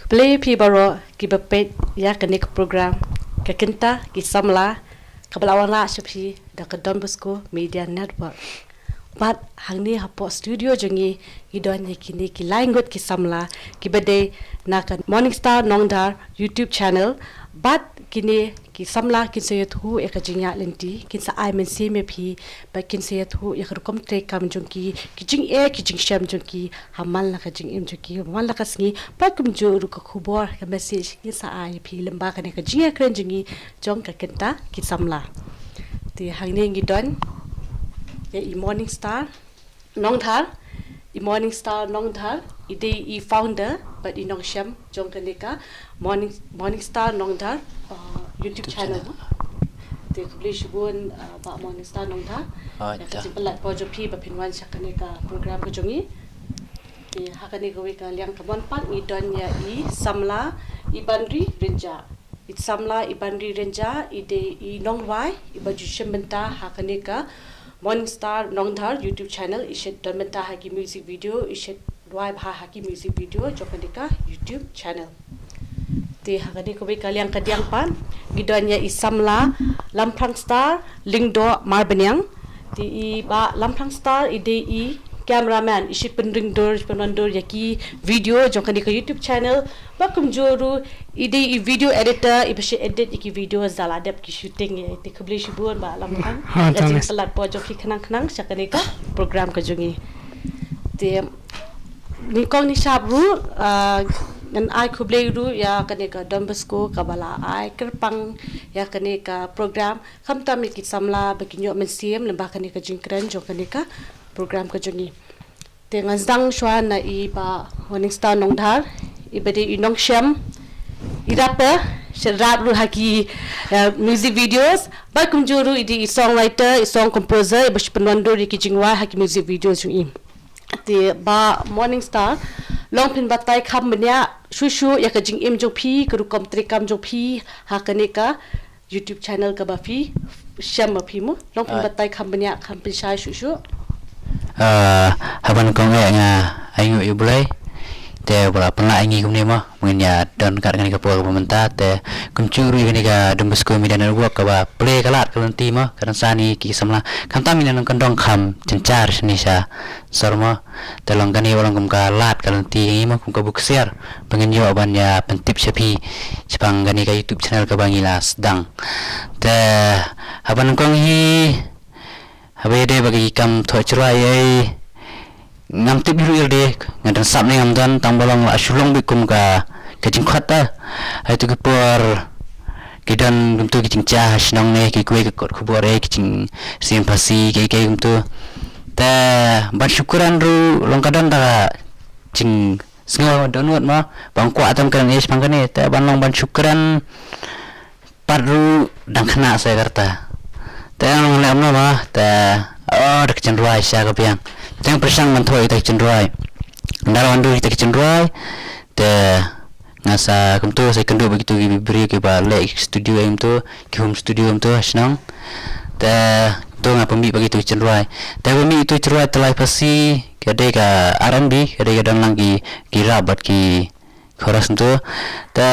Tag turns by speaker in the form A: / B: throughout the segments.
A: Play pi baro ki bapet ya kanik program kakinta ki samla kabalawan la shaphi da Don Bosco Media Network. But hangni hapo studio jongi idon kini ki laingot ki samla ki bade na kan Morning Star Nongdar YouTube channel but kini ki samla kin sayat hu ekajinya lenti kin sa ai men se me phi ba kin sayat hu yakhrukom tre kam jongi ki jing sham jongi hamal la ka jing im jongi hamal la kasngi ba kum jo ru ka khubor ka message kin sa ai phi lamba ka ne ka jinga kren jongi jong ka kenta ki samla ti hangni ngi don ya i Morning Star Nongdar i Morning Star Nongdar ide I founder but I nong sham jong kaneka Morning Star Nongdar YouTube channel te publish bun ba Morning Star Nongdar ya kasi pelat pojo pi ba pinwan sya kaneka program ko jongi te hakane ko ka liang kamon pat I don ya I samla I bandri renja it samla I bandri renja ide I nongwai I baju shembenta hakane ka Morning Star Nongdar YouTube channel ishet donmenta haki music video ishet dua bha haki music video jokandika YouTube channel te hakani ko be kaliang kadiang pan gidonnya isamla Lamprang Star Lingdo Marbanyang ti I ba Lamprang Star ide I cameraman ishi penringdor penandor yaki video jokandika YouTube channel bakum joru ide I video editor ibashi edit iki video zala dep ki shooting ya te kubli shibun ba Lamprang jadi pelat pojok ki kanang sakanika program ka jungi te ni kong ni sabru ngan ai kuble ru ya kaneka Don Bosco kabala ai kerpang ya kaneka program khamta mi ki samla bakinyo mensiem lembah kaneka jingkren jo kaneka program ka jungi te ngazdang shwa na I ba Morning Star Nongdar I bade I nong sham I rapper rap ru haki music videos ba kumjuru I songwriter I song composer I bash penwandor ki jingwa haki music videos jungi te ba Morning Star longpin batai kham banya shushu ya ka jing im jo phi kru kom tre kam jo phi ha kaneka YouTube channel ka ba phi sham ma phi mu longpin batai kham banya kham pin shai shushu
B: haban kong nga ayu yu bulai te bola pala angi kumne ma munya don kat ngani ka por pemerintah te kuncuru ngani ka Don Bosco Media Network ka ba play kalat kalanti ma kan sani ki samla kam ta minan kan dong kham cencar senisa sarma te long kani orang kum ka lat kalanti ngi ma kum ka buk share pengen yo bannya pentip sepi sepang gani ka YouTube channel ka bangila sedang te haban kong hi habe de bagi kam thochra ai ngam tip biru de ngadan sapne ngam dan tambolong la sulong bikum ka kajing khata hai tu por kidan untuk kicing cah senang ne ki kue kot kubore kicing simpasi ke untuk ta ban syukuran ru long kadon ta cing sengawa donut ma bang kwa tam kan es pangkane ta ban long ban syukuran paru dang kena saya kata ta long le amno ma ta dak cendruai sya ka piang teng persang manthoi ta cendruai ndaran du ta cendruai te ngasa kumtu saya kendu begitu beri ke ba le studio em tu ki home studio em tu senang te tu ngapa mi begitu cendruai te mi itu cendruai telai pasi kade ka R&B kade ka dan lagi kira bat ki chorus tu te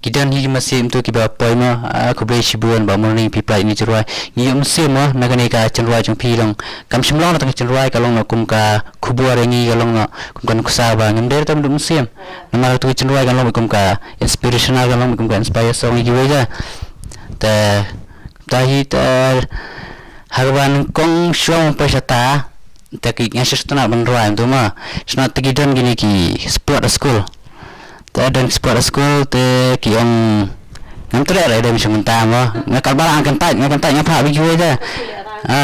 B: kidan hi masih untuk kiba poi ma aku beli shibuan ba morning people ini ceruai ni masih ma nagani ka ceruai jong pilong kam simlong tang ceruai kalong kum ka kubuar ngi kalong kum kan kusaba ngender tam dum sim nama tu ceruai kalong kum ka inspirational kalong kum ka inspire song gi weja ta tahi ta harwan kong shong pasata ta ki ngasistuna benruai tu ma snat tigidan gini ki sport school ta dan sport school te ki ong ngam tre ra dem sementara ma ngakal barang kan tai ngapa biju aja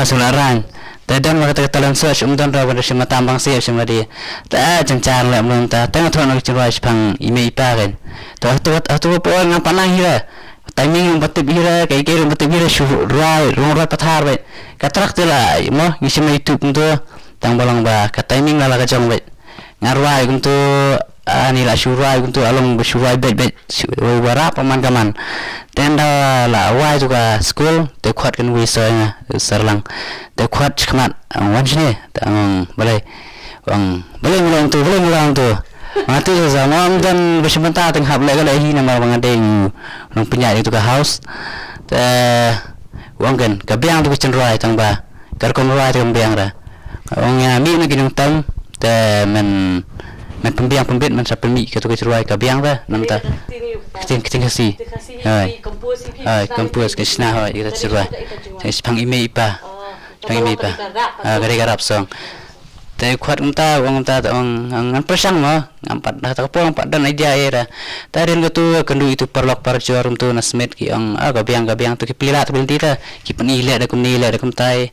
B: sularan ta dan ma kata talan search dan ra pada semata bang siap semua dia ta cencar le mun ta tengah thon nak cerai sepang ime ipa kan tu po ngapa nang hira timing yang betul hira kai kai betul hira shu rai rong rai pathar be katrak te la mo ngisi mai tu tu tang bolong ba ka timing la ka jong be ngarwai kuntu ni la syurai untuk along bersyurai bet warap paman kaman tenda la wai juga school te kuat kan wisanya serlang te kuat kemat wan sini boleh mulai tu Mati sama dan bersebentar tengah boleh kalau ini nama bang ada yang punya itu ke house. Uang kan kebiang tu cenderai tang ba. Kerkom ruai tu kebiang dah. Orangnya mi nak kena tam. Men pembiang pembit men siapa mi ke tu cenderai kebiang dah. Nampak. Keting kasi. Kompos ke sana kita cenderai. Sepang email ipa. Sepang email ipa. Gara-gara song. Tapi kuat kita, orang kita orang persang mah, empat dah tak apa empat dan idea era. Tadi yang tu kendu itu perlok perjuar untuk nasmet ki ang gabiang tu ki pilat bil tira, ki penilai ada kum nilai ada kum tai.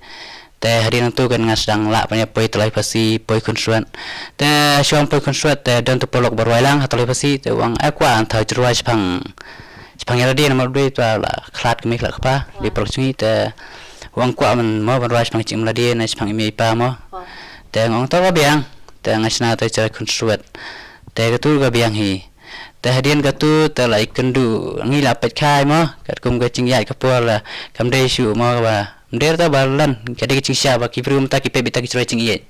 B: Teh hari tu kan ngasang lak banyak poi telai pasi poi konstruat. Teh syom poi konstruat teh dan tu perlok berwailang atau pasi teh uang aku antau jeruai sepang yang dia nama dua itu lah kelat kemik lah apa di perlok sungai teh uang kuat men mau berwais sepang cim lah dia na sepang imi pa mau. Teng orang tahu biang, teng asna tu cara konstruat, teng tu biang hi, teng hadian tu terlai kendu, ngi lapet kai mah, kat kum kecing yai kapur lah, kam dei syu mah ba, der ta balan, kadai kecing siapa kiprum ta kipe bita kicrai cing yai,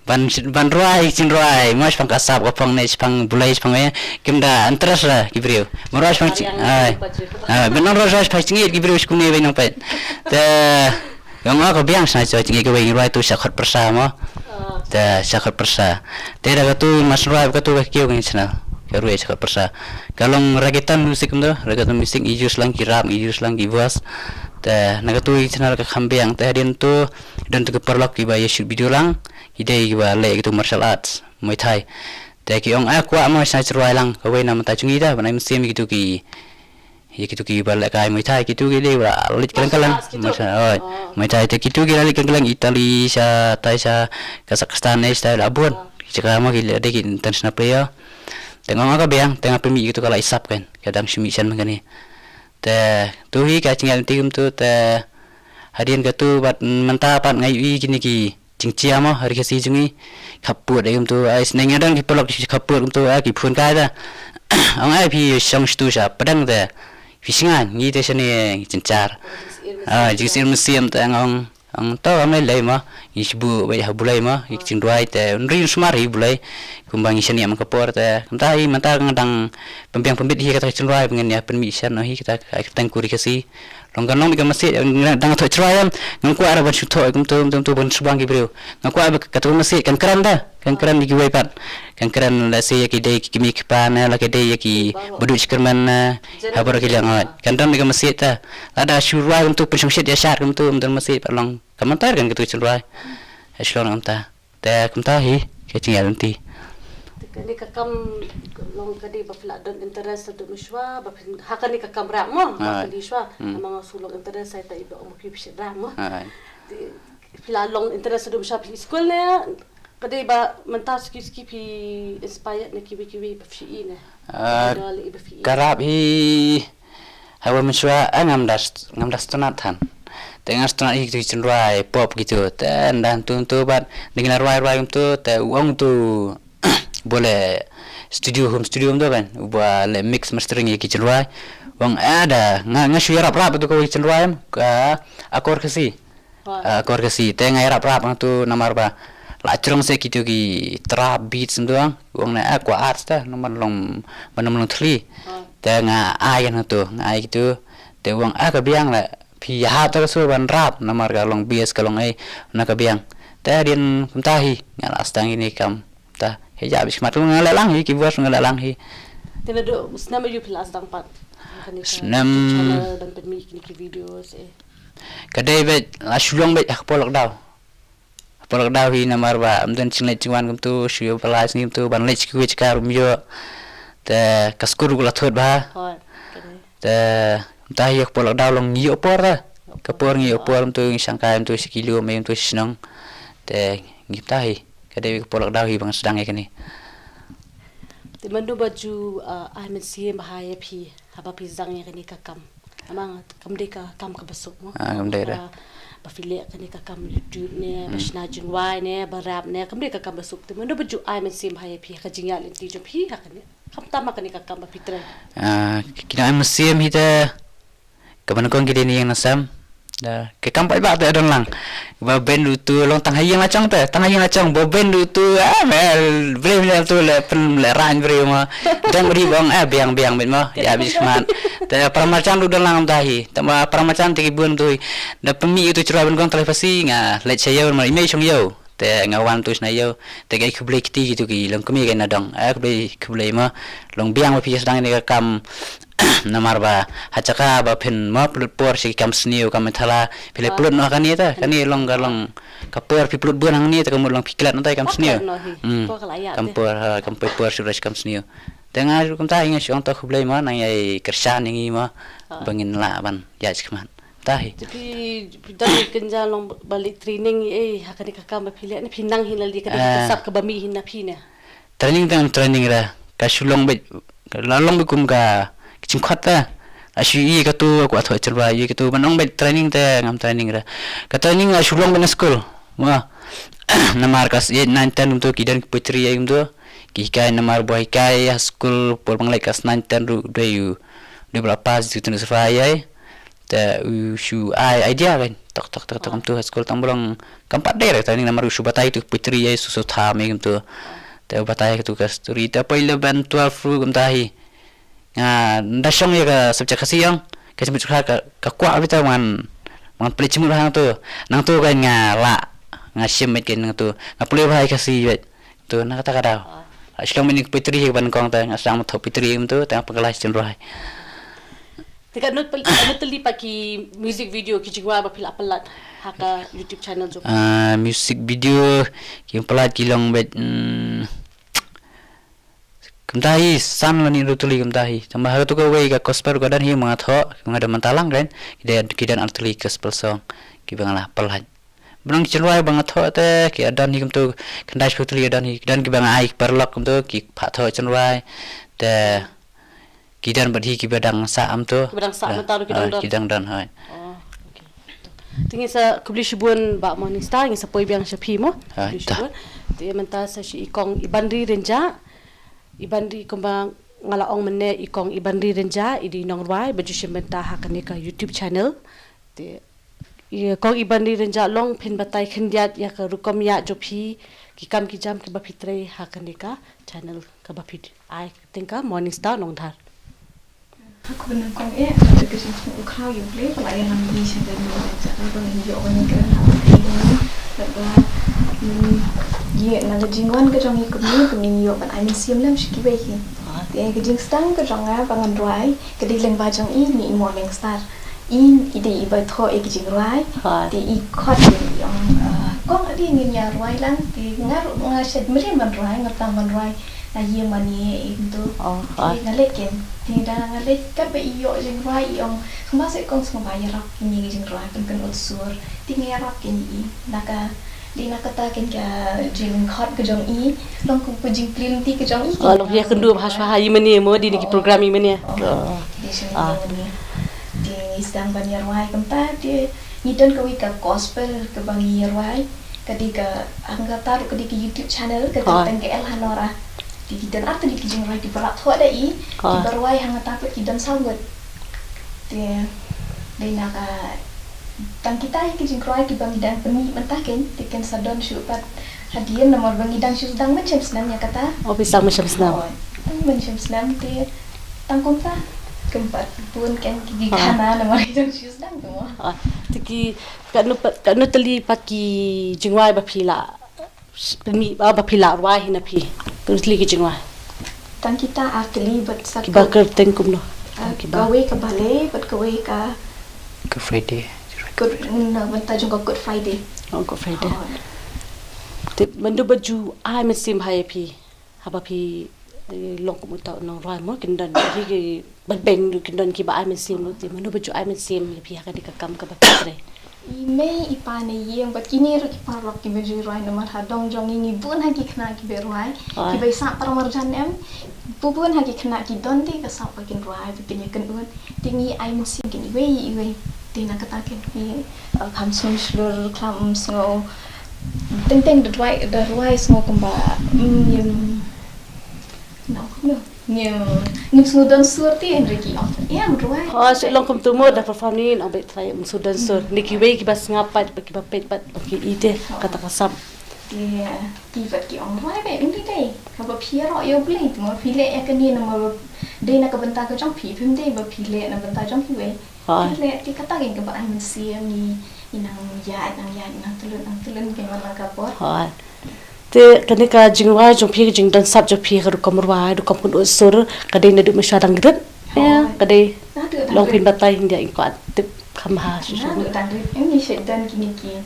B: ban ruai cing ruai, mas pang kasap kapang nei pang bulai pang ya, kim da antras lah kipriu, moras pang cing, benar ras pang cing yai kipriu skuni being pet, teng yang aku biang sana cing yai kawai ruai tu sakot bersama. Sakot persa. Tidak katu mas ruai katu kau ni sana. Kau sakot persa. Kalau rakitan musik tu, rakitan musik ijus lang kirap, ijus lang kibas. Nak katu sana nak kambiang. Dia tu dan tu keperlok kiba yesud video lang. Ide kiba le itu martial arts, Muay Thai. Kiong aku amal sana ruai lang. Kau nama tajungi dah. Banai musim gitu ki. Ya gitu ki balik kai Muay Thai gitu ki dia lit kalang masa Muay Thai tu gitu ki lit kalang Itali sa Thai sa Kazakhstan ni style abun jika mau ki ada ki international player tengok apa biang tengah pemi gitu kalau isap kan kadang semisan macam ni tu hi ka cingal tim tu hadian tu bat mentah pat ngai gini ki cingcia mah hari kasi jungi kapur dayum tu ais neng adang ki pelok ki kapur tu ki phun kai da ang ai pi song stu sa padang da Fisingan, ni tu sini cencar. Jika musim tu ang tahu amai lay mah, isbu bayar bulai mah, ikcing duai te, rin sumari bulai, kumbang isani am kapor te, entah i mentah ngadang pembiang pembit hi kata ikcing duai pengen ya permission hi kita tangkuri kasi, longgan di masjid, dang tu cerai am, ngku ada banyak tu, tu banyak subang kibriu, ngku ada kata masjid kan keren dah. Kan keren di kiwai pat kan keren la se ki dei ki mi pan la ki dei ki bodu chikerman habar ki lang kan dan di masjid ta ada syurwa untuk pensongsit ya syar untuk masjid palong kamantar kan gitu syurwa eslon amta ta kumta hi ke tinggal nanti
A: ni kakam long kadi bafla don interest do mishwa bafin hakani kakam ra mo kadi shwa amang sulong interest sai ta ibo mo pipsi ra mo fila long interest do mishwa school ne kadai ba mentas ski inspired na kiwi bafi ne
B: karab hi hawa mensua ngam das tonatan tengah stonat hi tu cenderai pop gitu dan tu bat dengan ruai tu uang tu boleh home studio tu kan buat le mix mastering ya cenderai uang ada ngasuy rap tu kau cenderai akor kasi tengah rap tu namar ba Lacrong se gitu ki trap beat semdoang uang na aku arts dah nomor long thli tengah ayan tu ngai gitu te uang ka biang la pi ha ta su ban rap nomor ka long bias ka long ai na ka biang ta din kum tahi ngala astang ini kam ta he ja bis mat ngala lang hi ki buas ngala lang hi
A: tena do snam you plus dang pat
B: snam
A: dan permi ki videos
B: kadai bet la sulong bet ak polok daw Polak dah hi namar ba amdan cinglai cingwan kum tu syu pelas ngim tu ban lech kuwi cakar myo te kaskur gula thot ba te ta hi polak dah long ngi opor ta kapor ngi opor tu sangkai tu sekilo me tu sinong te ngim ta hi kadai polak dah hi bang sedang ekani
A: te mandu baju ahmed sie bahaya pi haba pi zang yakani kakam amang kam de ka kam ka besuk mo
B: kam de ra
A: Bafile kani kakam YouTube ne basna junwai ne barap ne kamri kakam basuk te mendo baju ai men sim hai phi ka jingal ti jo phi ha kani khamta ma kani kakam ba fitra
B: kina am sim hita kaman kon gide ni yang nasam dah ke kampai ba te don lang ba ben lu tu long tang hayang la chong te tang hayang la chong bo ben lu tu mel bre le tu le pen le ran bre ma dan bri bang biang biang bet ma ya bisman te pramacam lu don lang dahi te ma pramacam te bun tu da pemi tu cerai ben gong televisi nga le chayo ma imei chong yo te ngawan tu sna yo te gai khuble kiti gitu ki long kemi gai na dong khuble ma long biang ma pi sedang ni kam namar ba hacaka ba pen ma plut por si kam sniu kam thala pile plut no kan ni ta kan ni long galong kapur pi plut bunang ni ta kam long piklat no ta kam sniu kam por si ras kam sniu tengah kam ta inga siong ta khublei ma nang ai kersan ni ma bangin la ban ya skman tahi
A: tapi dan kenja long balik training hakani kakam ba pile ni pinang hinal di kada sap ka bami hinna pina
B: training ra ka sulong be lalong be kum ka chingkhat ta ashi ka tu ko thoi chulwa ye ka tu manong be training te ngam training ra ka training a sulong be school ma namar kas 8 9 10 tu kidan putri ya tu ki kai namar boy kai school por banglai kas 9 10 ru de yu de berapa tu tu survey te shu idea kan tok tu school tambolong kampat der training namar shu batai tu putri ya susu tha me tu te batai tu kas turi ta pile ban 12 ru gam tahi dasong ya ka subjek kasiyong ka subjek ka kwa bita man peli cimut hang tu nang tu kan ngala ngasim met ken nang tu ngapule bahai kasi bet tu nak kata kada aslong menik pitri ban kong ta ngasang thop pitri tu ta pengkelas cenroai
A: Dekat not teli paki music video ki jingwa ba pila pelat haka YouTube channel jo
B: music video ki pelat kilong bet kamtahi san lani rutuli kamtahi tambah tu ka wei ka gospel ka dan hi mga tho ngada mantalang kan kidan artuli gospel song ki bangala pelat Bang celwai bang tho te ki adan hi kamtu kandai rutuli adan hi dan ki bang ai perlok kamtu ki pha tho celwai te kidan badhi ki badang sa am tu
A: badang sa mataru
B: kidang dan hai
A: tingin sa kubli shibun ba morning star ngin sa poi biang shapi mo kubli shibun te menta sa shi ikong ibandri renja ibandri kumbang ngalaong mene ikong ibandri renja idi nongwai baju shimenta hakane ka YouTube channel te kong ibandri renja long pin batai khindiat ya ka rukom ya jopi ki kam ki jam ki ba fitre hakane ka channel ka ba fit ai tingka morning star nongthar
C: aku benar kong ada kesimpulan ukau yang boleh kalau yang namanya saya dan macam apa yang dia orang yang kena apa ye na ga jingwan ka jong ikut ni yo ban ai siam lam shiki bai ki te ga jing stang ka jong a bangan rai ka di leng ba jong ni morning star in ide i ba tho e jing rai te i khot ni yong kong adi ni nya rai lang te ngar shed mri man rai ngata man rai na ye mani itu ngalek te da ngalek ka be yo jing rai yong kuma se kong sama ya rap ni jing rai kan utsur ti ngi rap ni naka di nak kata kan ke jing khot ke jong i long ku jing clean ti ke jong i
A: long ya kendu bahasa hayi meni mo di ni program i meni
C: di sini di sedang banyak wai kamta di nidon kawi ka gospel ke bangi wai ketika angga taruh ke di YouTube channel ke tentang ke Elhanora di dan arti di jing wai di berat ho ada i di berwai hang takut di dan sawut di nak tang kita yang kijing kroai ki bang dan peni mentah kan tiken sadon syupat hadiah nomor bang idang syus dang macam senamnya kata
A: bisa macam senam
C: macam senam ti tangkum ta keempat pun kan gigi kana nomor idang syus dang tu
A: tiki kanu teli paki jingwai ba phila peni ba phila wai hina phi tuli ki jingwai
C: tang kita atli bat sak
A: ba ker tengkum no
C: kawe ka bale bat kawe ka
B: Friday
C: Good, benta juga Good Friday.
A: Good Friday. Te mendo baju ai mesim hai pi. Haba pi long ko muta no rai mo kindan ki ben kindan ki ba ai mesim lu te mendo baju ai mesim pi ha ka kam ka ba tre.
C: Ime ipane yeng bat kini ro ki parok ki baju rai no mar hadong jong ini bun ha ki khna ki be rai ki bai sa paramarjan em bubun ha ki khna ki don ti ka sa pa kin rai bi nya kan un tingi ai mesim kin wei tina katakin ni kam seluruh klam sengo teng the right sengo kemba no nhiều sudan surti Enrique ya meruai
A: Saya long kum tumo dah perform ni nak bet try sudan sur. Niki wei kibas ngapat kiba pet bat ki ide kata kasam.
C: Iya, tiba ki orang mai be ini deh. Apa pia ro yo beli, mau pilih ya kan ni nama deh nak kebentar ke jong pi, pun deh pilih nak bentar jong pi wei. Pilih di kata kan ke bahan mesia ni inang ya inang tulun ke mana kapor.
A: Te kani ka jingwa jong pi jing dan sab jong pi ka rukom ruai rukom kun usur kadai nadu masyadang gret. Ya, kadai long pin batai hindia ingkuat tip kamha susu.
C: Dan ini dan kini ki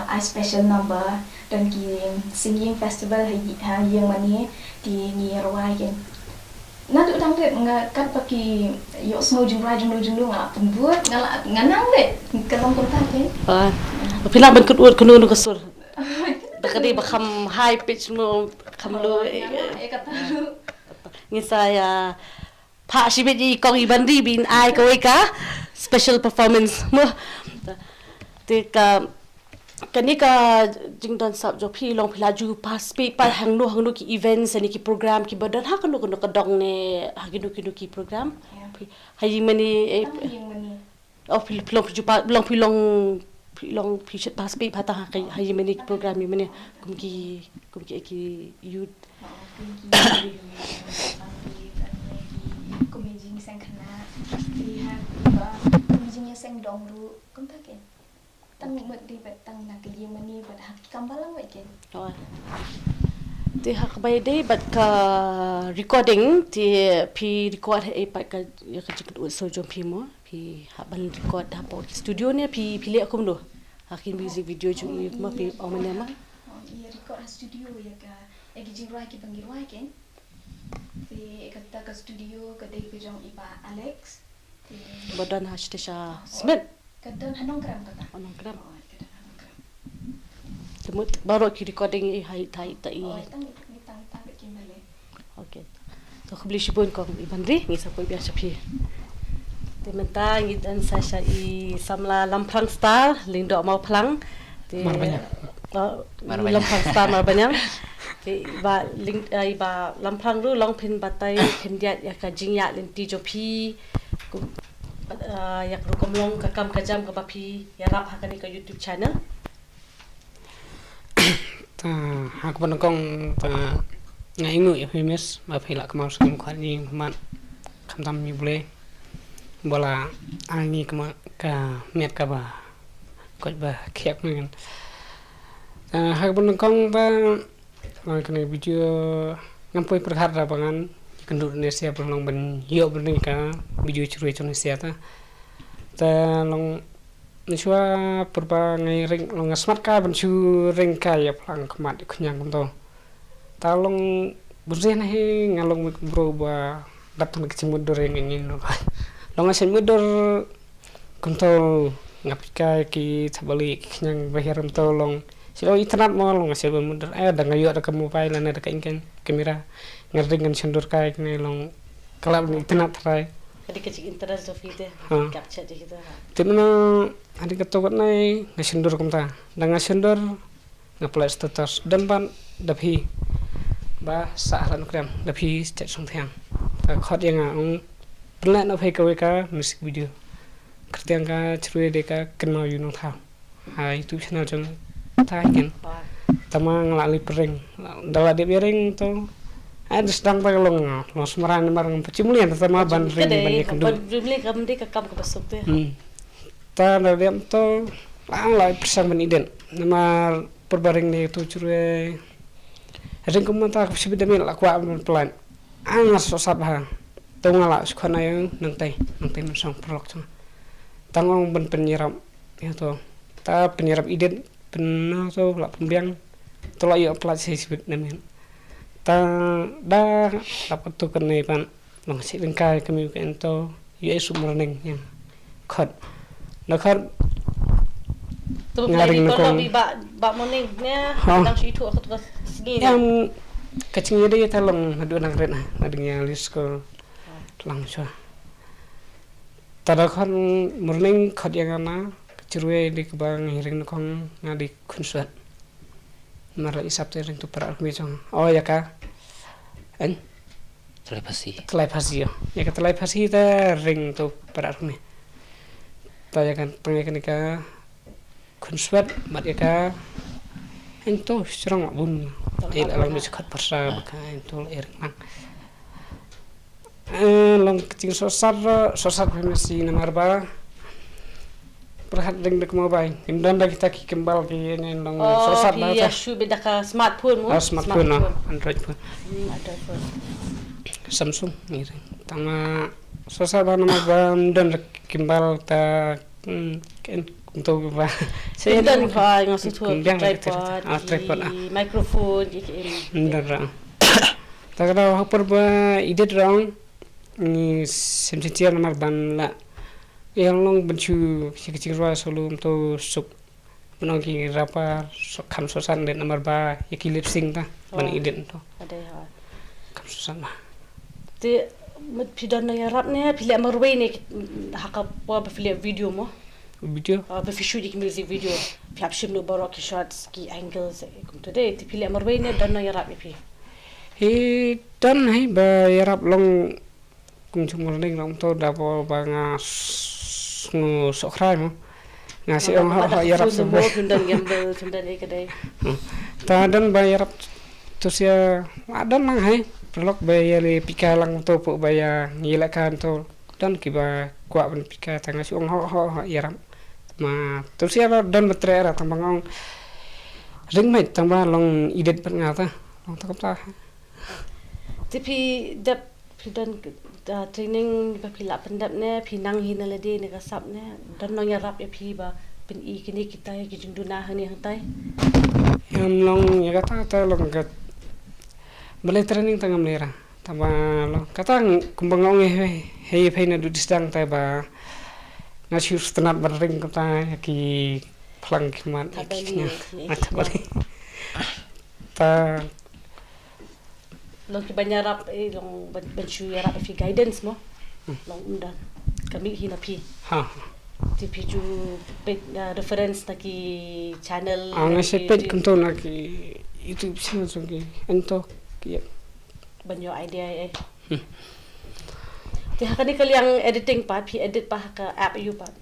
C: I special number dan ki singing festival yang mana di ni ruai kan. Nadu dang deh ngakat pakai yok snow jingrai jenglu pembuat nganang deh kalau kota kan.
A: Pila ban kut ut kunu kasur. Kadai bakam high pitch mo kamlu.
C: Kata lu.
A: Ni saya Pak Shibiji kong ibandi bin ai koi ka special performance mo te ka kani ka jingdan sab jo phi long phila ju pas pe par hangnu ki events ani ki program ki badan ha kanu ka dong ne haginu ki program hayi mani oh long ju pa long phi chet pas pe phata ha hayi mani program ni mani kumki youth
C: Kumijing sang kena lihat kumijingnya sang dongru kumpa kan tang mut di batang nak ye mani bat hak kambalang wei kan
A: ti hak bai dei bat ka recording ti pi record e pat ka ya ka jikut so jom pi mo pi hak ban record ha po studio ni pi le akum do hakin music video ju i ma pi omane ma
C: iya record studio ya ka egi jingrai ki pangirwai kan di kata ke studio ke dari pejong iba Alex
A: badan hashtesha Smith
C: kadang hanong gram kata
A: hanong gram temut baru ki recording i hai tai tai
C: tang ki male
A: okay so khbli shibun ko ibandri ngi sa koi biasa pi tementa ngi dan sasha i samla lampang star lindo mau plang te lampang star mar banyang ba link ba lampang ru long pin batai khendiat ya ka jingya lenti jo phi yak ru komlong ka kam ka jam ka ba phi ya rap ha kani ka YouTube channel
D: ta hak ban kong ta ngai ngu ya famous ba phi la kamau skum khan ni man kham tam mi bule bola ani kama ka met ka ba ko ba khek ngan hak ban kong ba kena video ngampoi perkara rapangan kenduk Indonesia perlong ben yo bening ka video curi Indonesia ta long niswa perba ngai ring long smart ka ben chu ring ka ya plang kemat kunyang to ta long burzen he ngalong bro ba datang ke cimudor yang ini long asen mudor kontol ngapika ki tabali kunyang bahiram to long so internet mo long asil munder ada ngayo ada ke mobile ada ke ingkan kamera ngerdingan sundur kai ni long kalab ni internet try
A: kadi kecik internet so fide capture di kita
D: timna adi ketok nai ngasundur kumta dengan sundur ngaplay status dan ban dapi ba saran kram dapi chat song thang khot yang ang pernah na phai ka music video kertiang ka chrue de ka kenal you know thao hai YouTube channel jong takin tama ngalali pering dala de bering to ada sedang pagalong lo semarang marang pecimulian tama ban ring ban kendu
A: jumli kam de ka kam ka basuk te
D: ta na dem to lang lai persam ban iden nama perbaring ni tu cure ring kumanta ka sibida min la kwa plan angas so sabha to ngala sukhana yang nang tai man song prolog to tangong ban penyirap ya to ta penyirap iden benar tu lah pembiang tolak yuk pelat sibit namin ta da dapat tu kena pan long si lengkai kami ke ento yuk sumurning yang khot na khot
A: ngaring ko bi ba morning ne dang si tu aku tu sini
D: yang kecingnya dia talong adu nang ren adingnya lis ko langsung tada khot morning khot yang ana curi di kebang hiring nukong ngadi kunsuat mara isap ring tu perak kami cong oh ya ka en
B: telepasi
D: yo ya ka telepasi ta ring to para ni ta ya kan pengen ka kunswat mat ya ka ento serang bun il alam ni sekat persa ka ento ering lang long kecing sosar masih nomor ba perhat deng dek mobile dan kita kembal ki ini long sosar
A: ba ya shu beda ka smartphone mo
D: smartphone Android phone
A: Android
D: Samsung ni tama sosar ba nomor ba dan kembal ta untuk ba
A: saya dan fa ngasu tu tripod microphone
D: ndara ta kada hapar ba edit rang ni semtitia nomor ban la yang long bencu kecil roa solum to sup menongki rapa kam sosan den nomor ba yaki lip sync ta ban edit to
A: ada ha
D: kam sosan ma
A: te mut pidan ya rap ne pile marwe ne haka po ba pile video mo
D: video
A: ba fishu dik music video piap shim no barok shots ki angles kum today te pile marwe ne dan ya rap pi
D: he dan hai ba ya rap long kum chumol ning long to da po ba nga ngo sokrai mo nga si ong ha ya rap so
A: tundan gamble tundan ekadai
D: ta dan ba ya rap to sia adan nang hai prolog ba ya le pika lang to po ba ya ngilakan to dan kiba kwa ban pika tanga si ong ha ya rap ma to sia dan betre ra tambang ong ring mai tamba long idet ban nga ta long ta ta
A: tipi dap dan training ba pila pendap ne pinang hina lade ne kasap ne dan no yarap ya pi ba pen I kini kita ya kijung duna hani hantai
D: yang long ya kata ta long kat balai training tangam lera taba long kata kumbang ong he na du disdang ta ba ngasiu stenat barring kata ki plang kiman tabali ta
A: long ki banyarap long bencu yarap fi guidance mo long undan kami hina pi
D: ha
A: ti pi ju reference na ki channel
D: ang sepet kunto na ki YouTube channel so ki ento ki
A: banyo idea ti hakani kali yang editing part pi edit pa ka app you part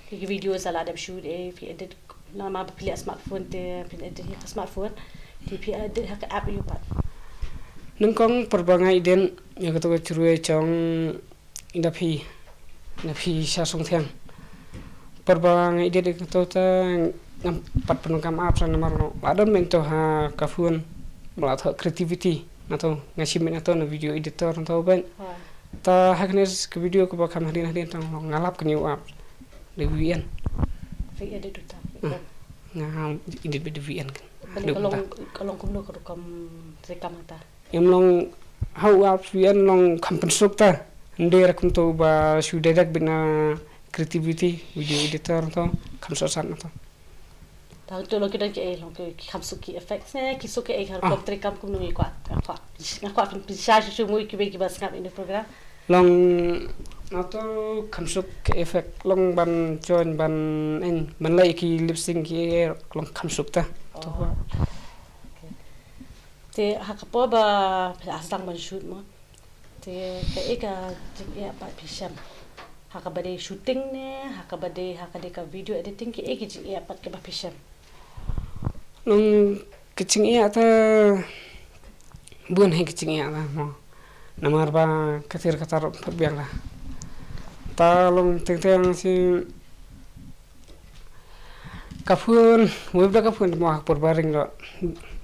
A: ki video sala ada shoot pi edit nama pilih smartphone te pi edit ka smartphone ti pi edit ka app you part
D: nengkong perbangai iden ya kata curue chong indapi sa song thiang perbangai iden kata ta pat penungkam app san nomor no adon mento ha kafun melat creativity nato ngasim nato na video editor nato ben ta haknes ke video ko bakam hadin tang ngalap ke new app de VN
A: fi edit ta
D: ngam edit be VN kan
A: kalau kumno ko kam rekam ta
D: em long how app VN long kampensuk ta ndera kum to ba sudedak bina creativity video editor to kamsosan to
A: ta to lo kidan ke long ke kamsuki effects ne kisuke har kom trekam kum no kwa fin pisage su muy kibe kibas ngap in program
D: long nato kamsuk effect long ban join ban en ban lai ki lip sync ki long kamsuk ta to
A: te hakapo ba asang man shoot mo te ka eka ya pa pisham hakabade shooting ne hakabade ka video editing ki eki ya pat ke ba pisham
D: long kecing ya ta bun he kecing ya ta mo namar ba katir katar perbiang lah ta long teng si kafun web da kafun mo hakpor baring ro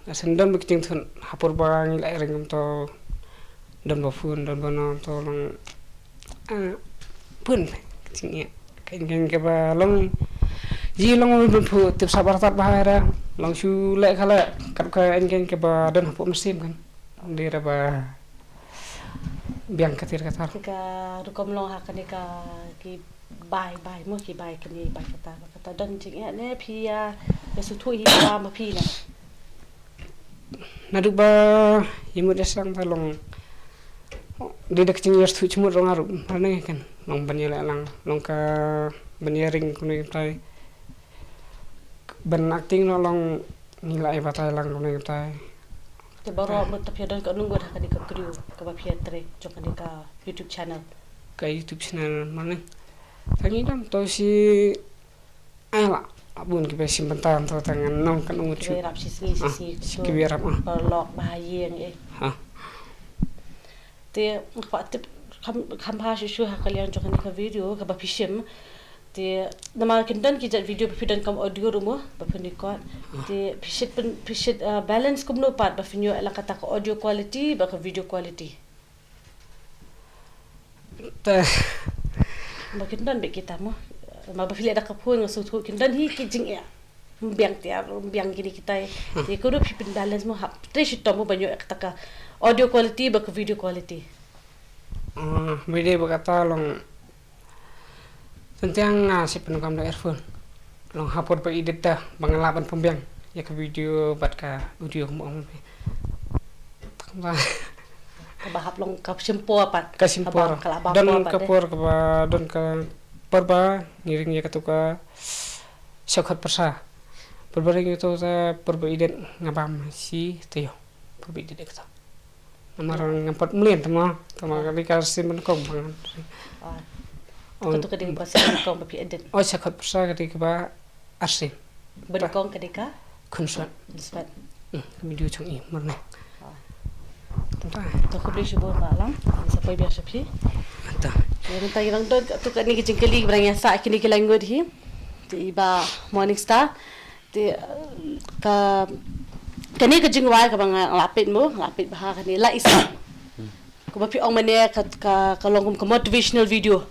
D: asendan bikin thun hapur bang ilai ring to dan bafun dan bana to long pun kecingnya kain ke ba long ji long bu tip sabar tat bahara long su le khala kat ka en ke ba dan hapu mesin kan dira ba biang katir katar
A: ka rukom long hakane ka ki bai mo ki bai kani bai kata dan jingnya ne pia besu tu hi ba ma pi na
D: naduk ba imut esang talong dedak cingir tu cumut rong arup rane kan long banyela lang long ka banyaring kunai tai ban acting no long nilai batai lang kunai tai
A: te baro mo tapi dan ka nunggu hakane ka kru ka ba phia tre jong ni ka YouTube channel
D: ka YouTube channel mana tangi dam to si ala abun ki besim bentar to tangan nong kan ungut
A: ke rap si
D: si ki biar apa
A: lok bahaya ni
D: ha
A: te fa tip kham ha shu ha kalian jong ni ka video ka ba phishim te nama kindan ki jat video pidan kam audio rumo ba penikot te phishit balance kumno pat ba finyo ala kata ka audio quality ba ka video quality
D: ta
A: ba kindan be kita mo ma ba fili ada ka phoi ngasu thu kindan hi ki jing ya biang tia biang gini kita te ko do pipin balance mo hap tre shi tomo banyo kata ka audio quality ba ka video quality
D: video berkata long tentang si penungkam da earphone long hapot pa edit dah pengalaman pembiang ya ke video bat ka audio mo ba
A: bahap long ka simpo apa
D: ka simpor don ka por ka don ka perba ngiring ya katuka syakhat persa perbaring itu sa perba edit ngabam si teo perba edit kata namarang ngampat mulien tama kali kasih menukong bangan
A: Katu kadang pasal kong papi edit.
D: Oh syakhat persa ketika ba asin
A: Berkong ketika
D: kunsuat
A: disbat.
D: Video chang i marne
A: To ko beli shubo malam sa poi biar sapi.
D: anta
A: Yang tayo lang dog tu kan ni kecingkeli berang sa kini kilangod hi. Ti iba Morning Star. Ti ka kani kejingwai ka bang lapit bah kani la isa. Ko papi ong mane ka kalong ko motivational video.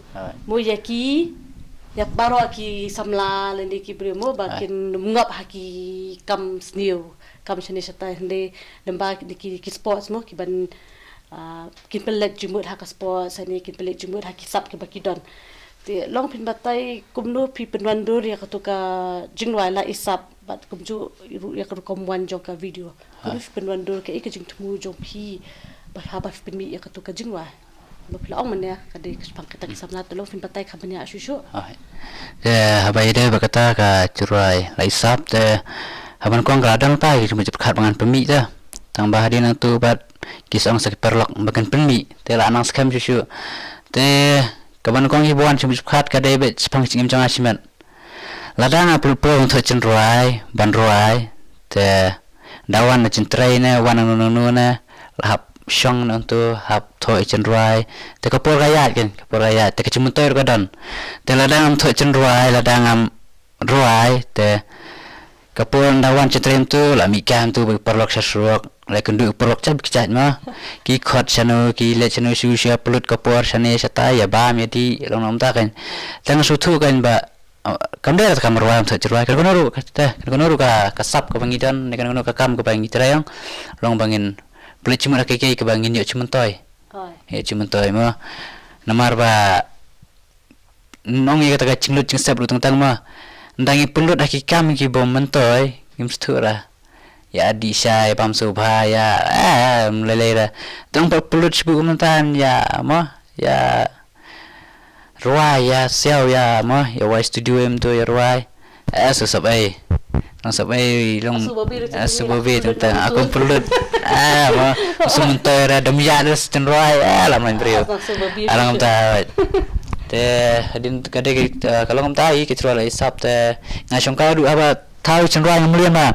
A: Mo yaki yak baro ki samla lendi ki primo bakin ngap haki kam sniu kam shani shata hende demba ki sports mo ki ban kin pelet jumut haka sports ani kin pelet jumut haki sap ki baki don ti long pin batai kumno pi penwandur ya katuka jingwai la isap bat kumju ya kom wan joka video kumno penwandur ke ikajing temu jong pi bahaba pin mi ya katuka jingwai bapila ong mania kadi kespang kita kisam na tolong fin batai kabanya asyusyu
B: habai de bakata ka curai la isap te haban kong gradang tai cuma kat bangan pemi te tambah dia nang tu bat kisang sakit perlok bagan pemi te la anang skam syusyu te kaban kong hibuan cuma kat kadai bet sepang cingim jang asimen ladang apul pro untuk cenruai ban ruai te dawan na centrai ne wanang nunu ne lahap syong untuk hap thoi cenruai te kapor gayat te kecumuntoy kadon te ladang thoi cenruai ladang am ruai te kapor dawan cetrem tu la mikam tu perlok sasruak la kendu perlok cab kicat ma ki khot chanu ki le chanu su sia pelut kapor sane sata ya ba me di long nom ta kan tang su thu kan ba kamder ta kamruai thoi cenruai kan konoru ka kasap ka bangidan ne kan kono ka kam ka bangi trayang long bangin boleh cuma nak kiki ke bangin yuk cuma toy, ya cuma toy mah, namar ba, nong ye kata cinglut cingsap lu tentang mah, ndangi pelut aki kami ki bom mentoy, kim setura, ya di saya pam subha ya, melelera, tong pelut sebut mentan ya mah, ya, ruai ya, sel ya mah, ya wai studio em tu ya ruai, susah Nang sampai long asubabi tentang aku pelut mah sementara ada miadas cenderai lama beriu alang ta te hadin kade kalau ngam tai ke cerita isap te ngasong ka du apa tahu cenderai mulian ma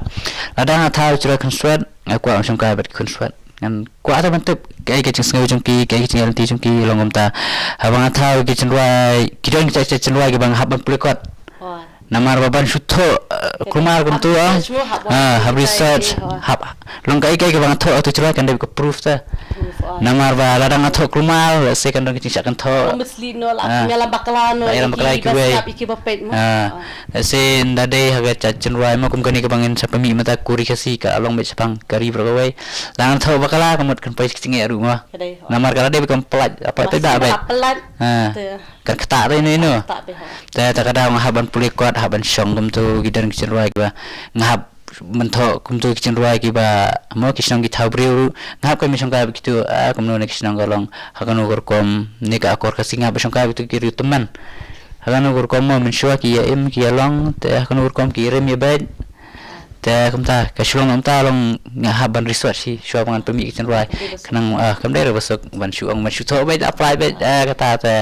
B: ladang tahu cerita konsuat aku ngasong ka bet konsuat ngan ku ada bentuk kayak ke cengau jengki kayak ke cengel ti jengki long ngam ta abang tahu ke cenderai kidon ke cenderai ke bang habang pelikot namar baban syutho kumar kumtu hab research hab long kai ke bang tho tu cerai kan de proof ta namar ba ladang tho kumar se kan dong cicak kan tho
A: meslino la nyala baklano iki bapet mo
B: se ndade haga cenrai ma kum kani ke bangin sapami mata kuri kasi ka along be sapang kari bergawai lang tho bakala kamut kan pai cinge rumah namar kala de bekam pelat apa tidak baik kan ketak ini te ta kadang haban pulikot haban syong kum tu gidan cenrai ba ngahap mentok kum tu cenrai ki ba mo kisang ki thabriu ngahap kami sangka begitu kum no kisang galong hakan ukur kom nika akor kasinga ba sangka begitu kiri teman hakan ukur kom mo mensyua ki ya im ki long te hakan ukur kom kirim ya baik te kumta ka shulong amta long ngahaban research hi shwa bangan pemi kitchen rai kanang kamdai ro basuk ban shuang man shuto bai apply bai kata te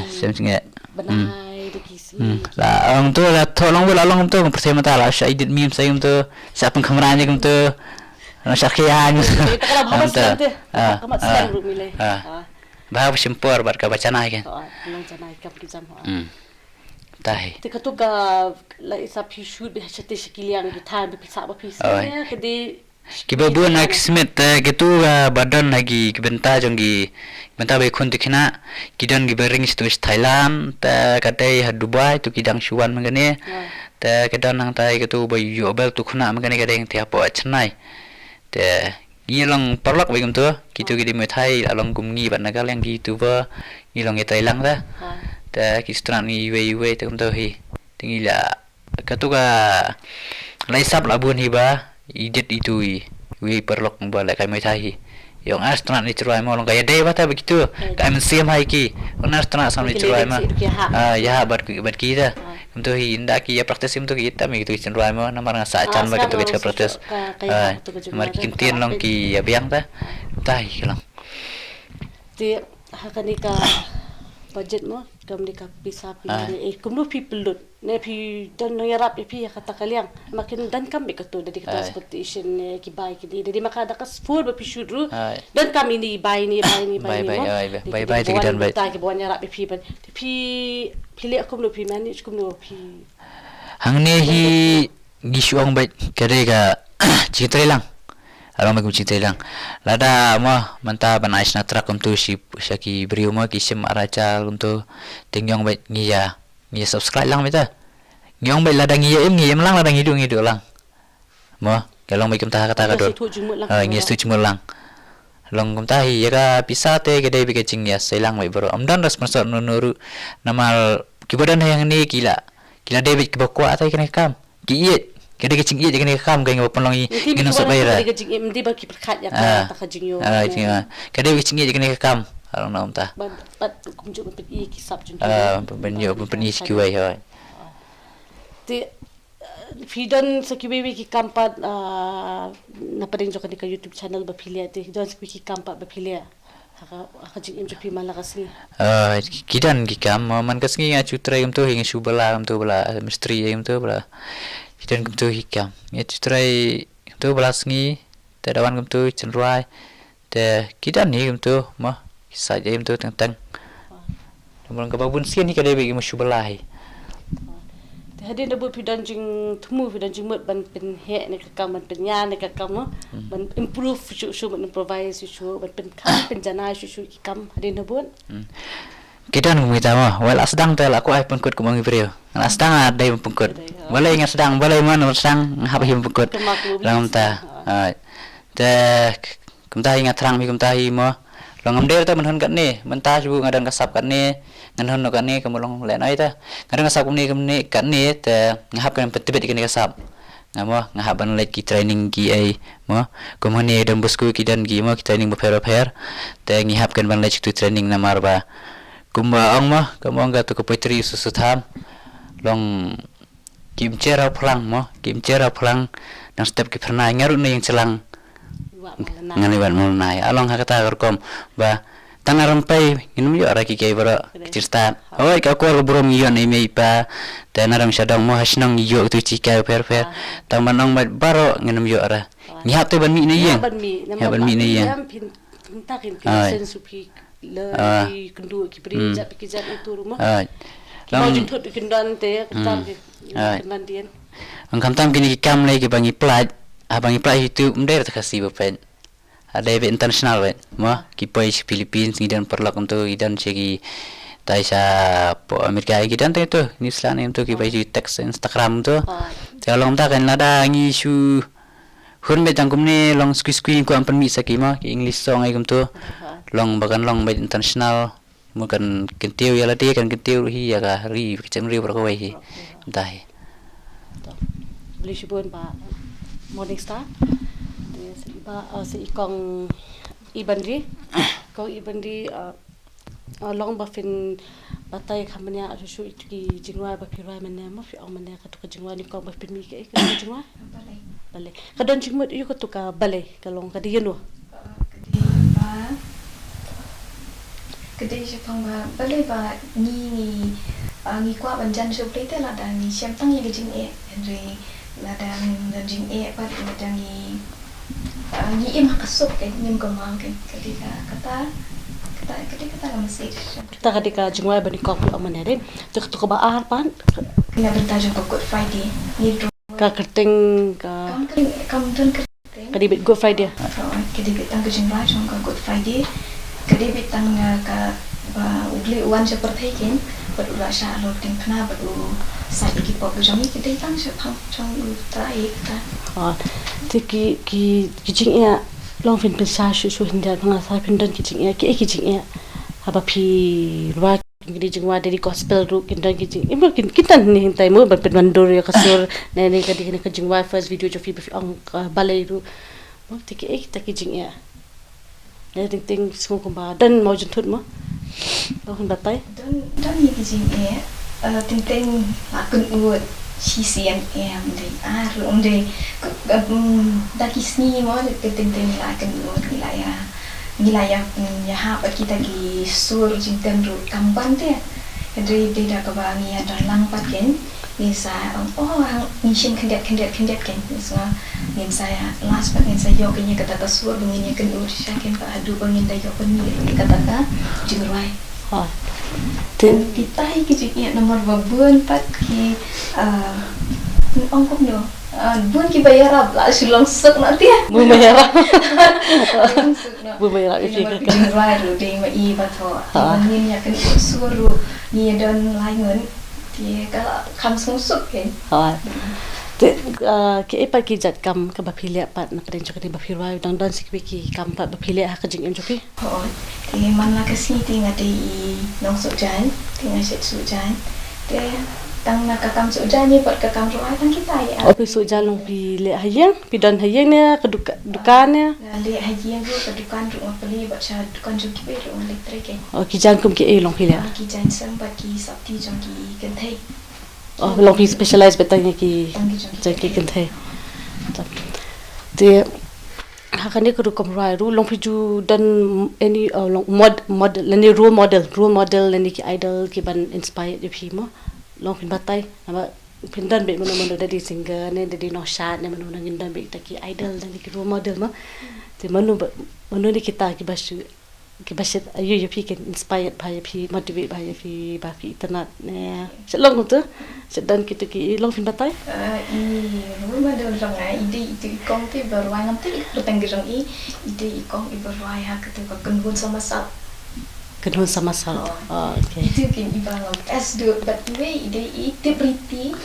B: semsinge
A: benai de kisi
B: la ang tu la tholong bula long tu pertama ta la sha edit meme sayum tu sa pun kamera ni kum tu na syakia ni
A: kita kalau bawa slang tu kamat slang ru milai
B: bah simpur bar ka bacana kan
A: nang janai kam kijam
B: tahi
A: te katu ka la isa pi shoot be chate shikiliang gitar be pisa ba pisa ya kedi
B: kiba bu nak smith gitu badan lagi kibenta jonggi benta be khun dikhina kidan gi bering stu Thailand ta kadai Dubai tu kidang shuan mangane ta kidan nang tai gitu ba yobel tu khuna mangane kadang ti apo achnai te ngilong parlok be gum tu kitu gi di me Thai along gumngi ban nagal yang gitu ba ngilong e Thailand ta ta kistran ni we te gum tu hi tingila katuga laisap labun hi ba idet itu wi perlok bala kai mai thai yang astronaut ni cerai mau gaya deh bata begitu kai mensiam hai ki astronaut sampai cerai mah ya bat kita untuk indah ki ya praktis untuk kita begitu cerai mau namar ngasa can begitu kita praktis mar kintin long ki ya biang ta tai lang
A: ti hakanika budget mo kam dika pisa pi kumno people lut ne pi don no yarap pi kata kaliang makin dan kam be kato dari transportation ne ki bai ki dedi makada kas full ba pi shudru dan kam ini bai
B: bai ti dan bai
A: ta ki bon yarap pi ban pi pili akum no pi manage kum no pi
B: hang ne hi gisuang bai kare ga citre lang alam aku cinta lang lada mah manta banais na trak untuk si syaki beriu mah kisim araca untuk tingyong baik ngia subscribe lang beta ngyong baik lada ngia lang lada ngidu lang mah kalau baik kita kata kador ngia setuju lang long kumta hi ya bisa te gede bi kecing ya selang baik bro amdan responsor nuru namal kibadan yang ni gila debit kibakwa atau kena kam kiit kede kecing iya jangan kam kayak ngapun longi ngin usap bayar
A: kede kecing iya mesti bagi perkat ya tak kecing yo
B: kede kecing iya jangan kam kalau nam ta
A: bat kumjuk pen iya kisap juntu
B: benyo pen iya skiwai hoy
A: ti fidan sekiwi ki kampat na paring jo ka YouTube channel ba philia ti don sekiwi ki kampat ba philia haka jing im jopi malakas ni
B: kidan ki kam man kasngi nga chutra im to hinga shubala im to bala mistri im to bala kidan kum to hikam ya chutrai to balasngi te dawan kum to chenrai te kidan ni kum to ma saja im to tang namun kababun sian ni kadai bagi mushubala hai
A: te hadin da bu pidan jing thumu pidan jing mot ban pen he ne ka kam ban pen nya ne ka kam ban improve shu ban improvise shu ban pen kam pen jana shu ki kam hadin da bun
B: kita nunggu kita mah, wala sedang tu aku ay pengkut kumangi beriu. Wala sedang ada yang pengkut. Wala ingat sedang, wala mana sedang apa yang pengkut. Langam ta, te kumta ingat terang mi kumta mah. Langam dia tu menhun kat ni, mentah juga ngadang kasap kat ni, ngadang kat ni kamu long lenai ta. Ngadang kasap kat ni, te ngahap kan petibet ikan kasap. Ngamo ngahaban lagi training ki ai mo komani dan bosku ki dan ki mo ki training beper te ngihapkan ban lagi tu training namar ba kumba ang mah kamu angga tu kepetri susutam long kim cera pulang dan step ki pernah ngarut na yang celang ngaliwan mulnai along hakata gerkom ba tanah rampai inum yo araki kay bara cerita oi ka ko burom yon ime pa tanah ram sadang mo hasnang yo tu cika per tamanong baro nginum yo ara ngihap te ban mi ni yang ban mi ni yang
A: pintakin pinsen supi le kendu ki prinjat pikijat itu rumah mau juntut kendan te ketam kendan dian
B: angkam tam kini kam lagi bangi plat abangi plat itu mder takasi bapen ada event internasional wet mah kipai Philippines ngidan perlak untuk idan segi taisa po Amerika gidan tu New Zealand untuk kipai di teks Instagram tu kalau tak kan ada ngisu hun betang kumni long squeeze ku ampan mi sakima English song ai kum tu long bagan long bet internasional bukan kentiu ya ladi kan kentiu hi ya ka ri kecem ri berko hi entah
A: beli sibun pak Morning Star ba si ikong ibandri long ba fin batai khamnya asu ki jingwa ba phirai mane ma fi ong mane ka to jingwa ni ko ba pin mi ke jingwa bale ka don jingmut yu ko to ka bale ka long ka di no
C: Kedai Jepang bale ba ni qua ban jan so plate la da ni siam tang ye jing e re la da jing e ba da ni im hakasuk ke nim ko mang ke ketika kata masih
A: kita ketika jingwa ba ni ko pu amane re to ba ar pan
C: kena bertajuk ke Good Friday ni
A: ka kerting ka
C: kam tun kerting
A: kadibit Good Friday
C: kedibit tang ke jingwa jong ka Good Friday kedibit tang ka ba ugli wan seperti kin badu rasa lo ting kana badu sai ki pop jong ni kedai tang se phang jong trai ta
A: ki jing ya long fin pensa shu hinda nga sa pindan ki jing ya ki jing ya haba phi ruwa ngri jingwa dari gospel ru kindan ki jing imro kintan ni hintai mo ba pen mandor ya kasur ne ka di ka jingwa first video jo fi ang balai ru mo tiki ta ki jing ya ne ting semua kumba dan mau jentut mo lo hun batai
C: dan ni ki jing e ting akun uot CCM de ru onde da kisni mo de ting la kan uot nila ya ha pa kita ki sur jinten ru kampan te jadi de da ka ba ni ada lang pat ken ni sa ni shin kandet ken so ni saya last but ni saya yo ken kata ta sur bengin ken ur sha ken ka adu bengin da yo pen ni kata ka jingrai dan kita ki jing nomor babun pat ki ong kom no bun ki bayar la sulong sok nanti ya
A: bu bayar
C: ki jingrai ru de ma I ba tho bengin ya ken suru ni don lai ngun thì ka kham sung suk ken
A: ki epa ki jat kam ka baphilia pat na pren chokati baphirwa dang dan sikwi ki kam pat baphilia ha ka jing em choki
C: thì man na ka si ti nga ti nong su jan ti nga set su jan te tang na ka kam su jan ni pat ka kam ro ai tang kita ya
A: opi su jan long pi le hayang pi dan hayang ne ka dukan ne
C: le hayang ro ka dukan ro ma pali ba cha dukan jo ki be ro elektrik ken
A: ki jan kum ki e long pi le
C: ki jan sam ba ki sapti jong ki ken thai
A: long pi specialize betanya ki jaki ken thai te hakane ko kom rai ru long pi ju dan any long model lani role model lani ki idol ki ban inspired de pi mo long pin batai nama pindan be mono dari singer ne dari no shot ne mono ngindan be taki idol lani ki role model ma te mono ni kita ki basit ayu pi ken inspired by pi motivate by pi ba pi internet ne selong tu sedan kita ki long pin batai
C: I role model jong ai ide itu kong ti berwai ngam ti bertengger jong ide kong I berwai ha ketu ka kenbun sama sal
A: kedua sama sal okay
C: itu kin ibang as do but we ide ite pretty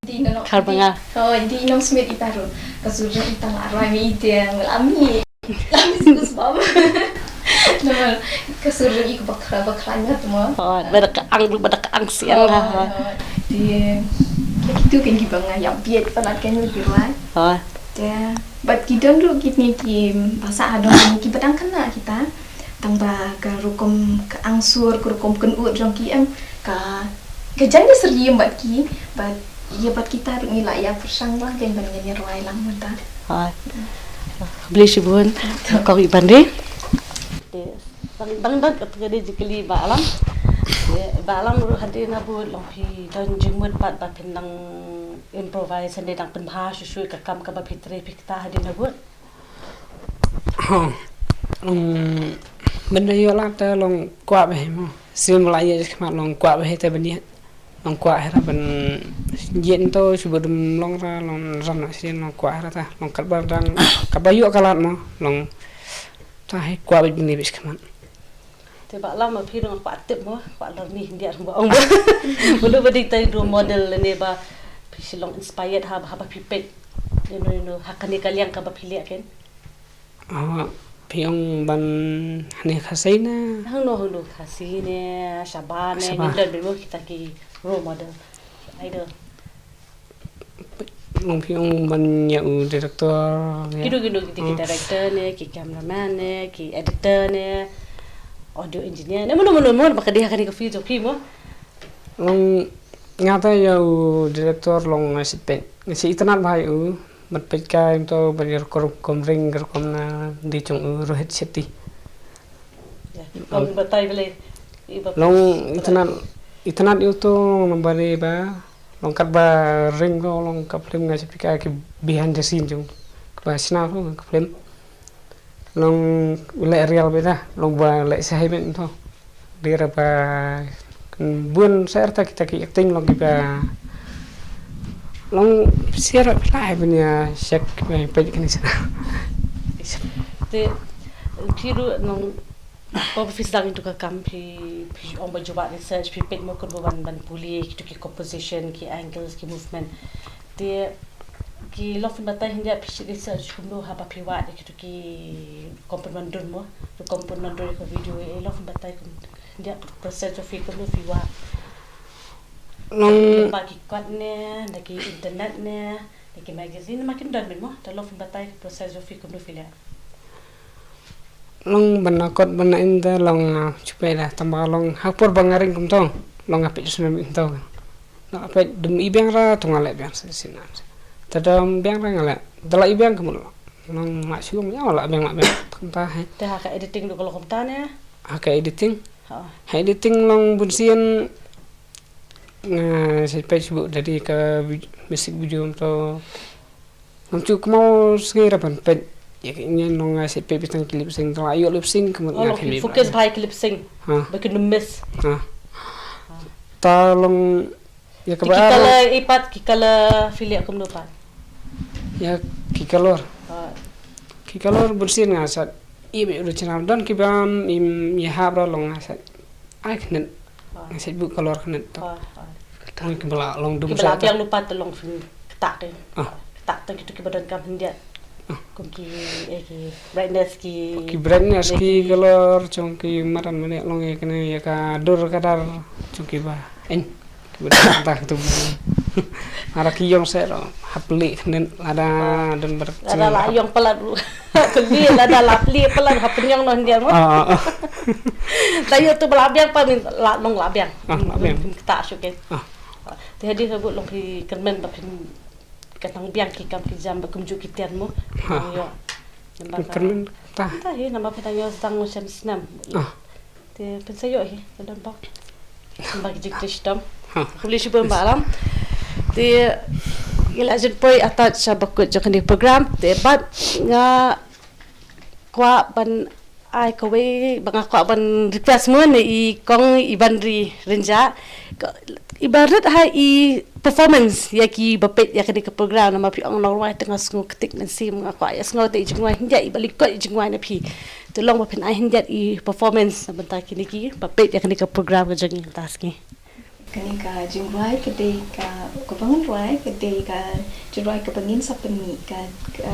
C: ide no
A: karbanga
C: ide no smith itaru kasur itang arwai mi ide ngalami sikus bam normal kasur ik bakra tuma
A: bada ka ang siang
C: di itu kan ibang yang biet palat kan berwai ya but kita dulu kita ki bahasa adon ki badang kena kita tangba ka rukom ka angsur ka rukom ken ut jong ki em ka jan ni seriem bat ki bat ya bat kita ngila ya persang lang ken ban ngene roi lang mata
A: beli sibun ko ibande de bang ka tede jikli ba alam ru hadi na bu long pi dan jingmut pat ba pinang improvise ande dang pen bha shu ka kam ka ba pitre pikta hadi na bu
D: benda yo la ta long kwa be mo sim la ye khma long kwa be te bani long kwa hera ban yen to subudum long ra long ran sin long kwa hera ta long kal ba dang ka ba yo kalat mo long ta he kwa be ni bis khman
A: te ba lam ma phi dong kwa tip mo kwa lor ni dia ba ong bulu badi tai do model ne ba phi long inspired ha ba phi pet no hakani kaliang ka ba phi le ken
D: piong ban ne khasina
A: hang no khasine shabane ngidan bimo kita ki role model idol
D: long piong ban ya director
A: kido ki director ne ki cameraman ne ki editor ne audio engineer ne mono ba ka dia kan ka fi mo
D: long ngata yau direktor long ngasi itanan bahai mat peka into banir komring komna di chung Rohit Shetty
A: Long batai beli.
D: long itanan itu nombari ba long kat ba ring long kaplim ngasi peka ki behind the scene chung ba sina lo kaplim long le real beda long ba le sahiben to dia ba buôn serta kita ki acting long kita long siara lai punya sek pej kan sana
A: Te kiru nong pop fisdang itu ka kampi on ba joba research pi pej mo kun ban puli ki composition ki angles ki movement te ki lofin batai hinja pi research kumno ha ba piwa ki komponen dun mo to komponen dun ko video lofin batai kun dia proses of kumno piwa
D: long
A: bagi kuat ne lagi internet ne lagi magazine makin dan mo ta lofin batai proses of kumno piwa
D: long banakot banain da long supaya tambah long hapur bangaring kumtong long apik sunam intong long apik dum ibang ra tungale biang sinan tadam biang ra ngala dala ibang kamu long maksum ya wala biang entah
A: te ha ka editing do kalau komtane
D: ha ka editing
A: ha
D: editing long bunsian saya Facebook dari ke musik video to long cuk mau sengira ban pet ya kayaknya nong ngasih pepe tentang klip sing telah ayo lip sync kemudian
A: oh fokus pai clip sing bakin miss
D: tolong ya
A: kikala ipat kikala filia kum lupa
D: ya kikalor bersin ngasat ibe udah channel dan kibam im ya habra long ngasat ai kenen ngasat bu kalor kenen to tang kibala long dum
A: sa yang lupa tolong fin ketak deh ketak tang gitu kibadan kam hendia ki
D: brightness ki color chongki maran mane long ya kene ya ka dur kadar chongki ba en bertah tu ara ki yong se hapli kenen ada dan ber
A: ada la yong pelat keli ada lapli pelat hapenyong non dia mo tayo tu belabiang pa min la long labiang tak syuke jadi sebut long ki kemen ba katang biang ki kam ki jam bakum ju kitian mo yo
D: kan
A: tah nama petanyo sang musam snam te pensayo dan pa bagi jik tistam kuli shubam balam te ila jin poi atat sabakut jokan di program te bat nga kwa ban ai ko we banga kwa ban request mo ni kong ibandri renja ibarat hai performance ya ki bapet ya ke program nama pi ong norway tengah sngo ketik nan sim aku ya sngo te jingwai hinja ibalik ko jingwai na pi tolong bapin ai hinja performance sebentar kini ki bapet ya ke program ke jing taski
C: kani ka jingwai ke de ka ko bangun wai ke de ka jingwai ke pengin sapeni ka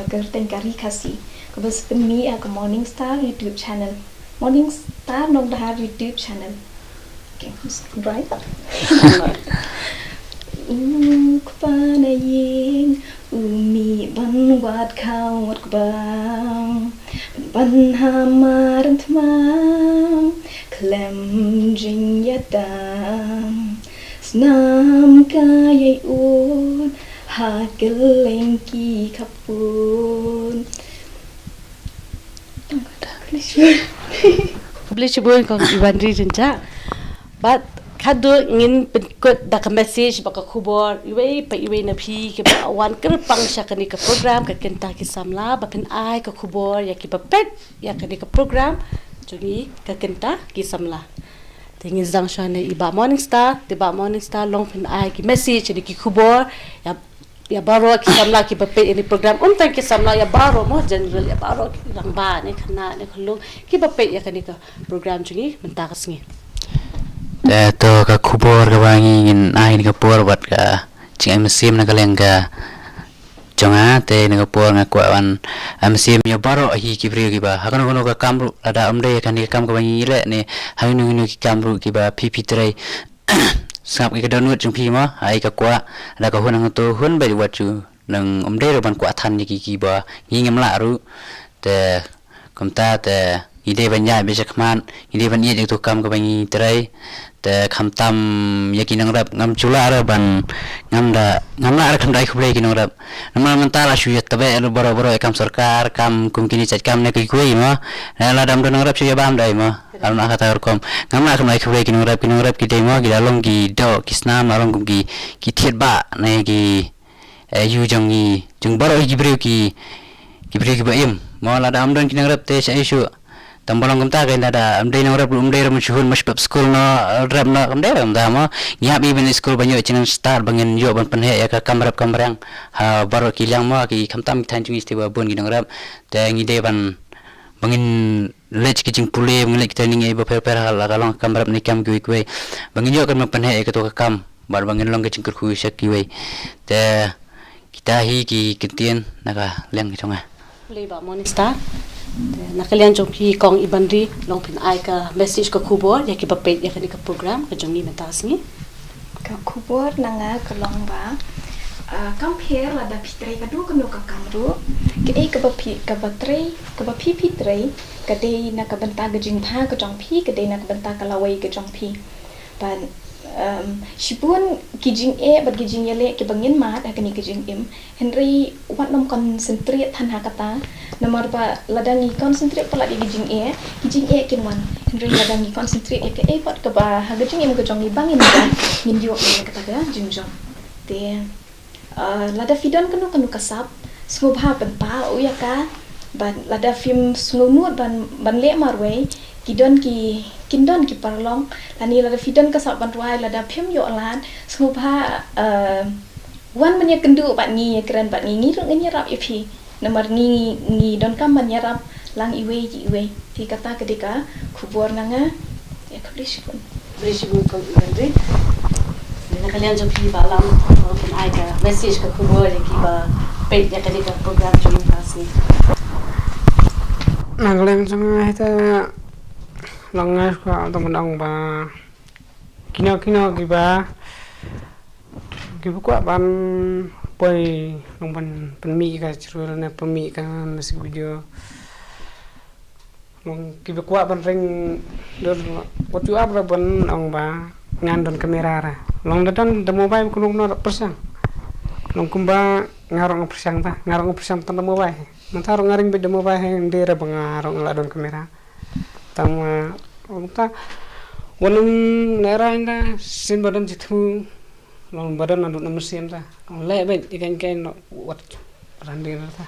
C: kerten kari kasi ko bas peni ka morning star YouTube channel morning star nong da YouTube channel okay right kupana ying umi ban wat kau wat bang ban hamaran tmam klem jing yadam snam kayai un ha gelengki kapun
A: boleh cuba kau ibandri jenja but kado ingin penkut dak message baka kubor iwe pa iwe na phi ke wan ker pang sha kani ka program ka kenta ki samla bapen ai ka kubor ya ki papet ya kani ka program jungi ka kenta ki samla tingin zang sha ne iba morning star long pen ai ki message ni ki kubor ya baro ki samla ki papet ini program tang ki samla ya baro mo general ya baro ki lang ba ne khana ne khulu ki papet ya kani ka program jungi mentakas ngi
B: to ka kubor ka bangin ai ni kapor buat ka cing mesim na kaleng ka jonga te ni kapor nga kwa wan mesim yo baro hi ki bri ki ba hakan kono ka kamru ada amde kan ni kam ka bangi le ne hainu ni ki kamru ki ba pp3 sap ki ka download jung pi ma ai ka kwa ada ka hunang to hun ba wat chu nang amde ro ban kwa than ni ki ba ngi ngam la ru te komta te ide banyak bisa keman ide ban iya tu kam ke bangi terai te kham tam yakin rap ngam chula ra ban ngam la ar kham dai khuble kin rap nama mentala shu yat tabe boro kam sarkar kam kum kini chat kam ne ki kui ma la dam don rap shu bam dai ma alun akata kom ngam la kham dai khuble kin rap ki dai ma ki dalong ki do ki snam along kum ki thiet ba ne ki yu jong ni jung baro ki bre ki ba im ma la dam don kin rap te sai shu tambalong kumta kain ada amdai nang rap umdai ram shuhun masbab school no rap no amdai ram da ma ngiap even school banyo chinan star bangin yo ban penhe ya ka kamrap kamrang ha baro kilang ma ki khamtam than chung istiwa bon ginang rap te ngi de ban bangin lech ki jing pule ngilek training e ba per hal kalong kamrap ni kam gui gui bangin yo kan penhe ka to ka kam bar bangin long ke jing kur sak ki we te kita hi ki kitien naka leng ki chonga
A: play ba monista nakalian jong ki kong ibandri long pin ai ka message ka khubor ya ki bapet ya ka program ka jong ni metas ni
C: ka khubor nanga ka long ba compare la da pitre ka du ka no ka kamru ke e ka bapi ka batre ka bapi pitre ka de na ka banta ga jing pha ka jong phi ka de na ka banta ka lawai ka jong phi ban shibun kijing e bat kijing yale ke bangin mat akani kijing im Henry wat nom concentrate than hakata nomor ba ladangi concentrate pala di kijing e kinwan Henry ladangi concentrate ke e pat ka ba ha kijing im ke jong ni bangin ba min yo ni kata ga jing jong te lada fidon kanu kasap smubha ban pa u ya ka ban lada film sungut ban le marwe kindon ki parlong lani lada fidon ka sab bantuai lada phim yo lan smubha wan manya kendu bat ngi keren bat ngi ru ngi rap ipi nomor ngi don kam manya rap lang iwe ti kata ketika khubor nanga ya publish pun
A: ko ibandri nakalian jong ki balam pin ai ka message ka khubor ki ba pet ya ka program jong metas ni
D: nakalian jong heta langai ka tong ba kino ki ba ki bu kwa ban poi long ban penmi ka chru na penmi ka nasi video long ki bu kwa ban ring dor what you up ban ong ba ngan don kamera ra long dan de mobile ku long no persang long kumba ngarong persang tan mobile mantar ngaring be de mobile hang de ra bangarong la don kamera tama ta wanum nera inda sin badan jithu long badan adu namesim ta le be ikan no wat randing ta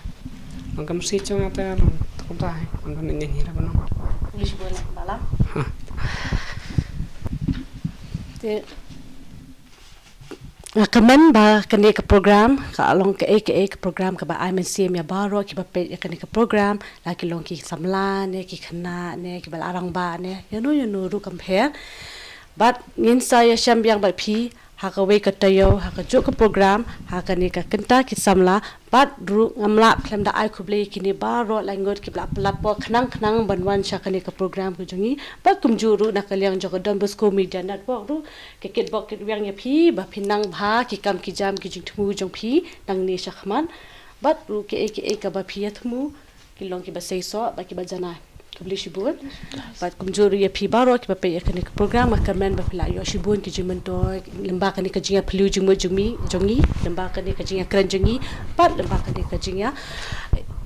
D: long kam si chong ata long ta on ni ni ra bano
A: English bola balam te kamen ba kani ka program ka along ka program ka ba IMCM ya baro ki ba pe kani ka program la ki long ki samla ne ki khana ne ki bal arang ba ne yanu ru compare but ngin sa ya sham yang ba phi ha ka we ka tayo ha ka jo ka program ha ka ni ka kenta ki samla but ru ngamla khlem da ai khuble ki ni baro langot ki bla po khnang banwan sha kani ka program ku jungi ba kumjuru na kalyang jo ka Don Bosco Media Network ru ke kit bok kit yang ya phi ba phinang bha ki kam ki jam ki jing thumu jong phi nang ni shakhman but ru ke ka ba phi thmu ki long ki ba sei so ba ki ba jana kubli shibun but kumjuru ya phi baro ki ba pe kani ka program ka men ba phla yo shibun ki jimen to lemba kani ka jinga phlu jung mo jungi lemba kani ka jinga kran jungi but lemba kani ka jinga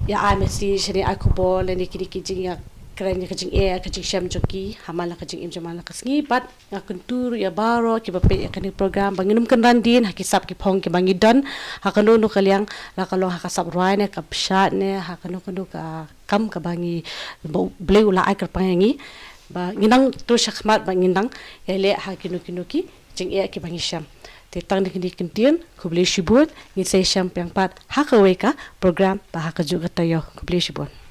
A: ya IMC shari akubo leni ki jinga kran ka jing ka jing sham joki hamala ka jing im jamala ka sngi but akuntur ya baro ki ba pe kani program banginum kan randin hakisap ki phong ki bangi don hakano no kalyang la kalo hakasap roi ne ka pshat ne hakano ka kam ka bangi bleu la ai ka pangi ba nginang to shakhmat ba nginang ele hakino ki jing ki bangi sham te tang ni kintian kubli shibut ni se sham yang pat hakawe ka program ba hakajuga tayo kubli shibut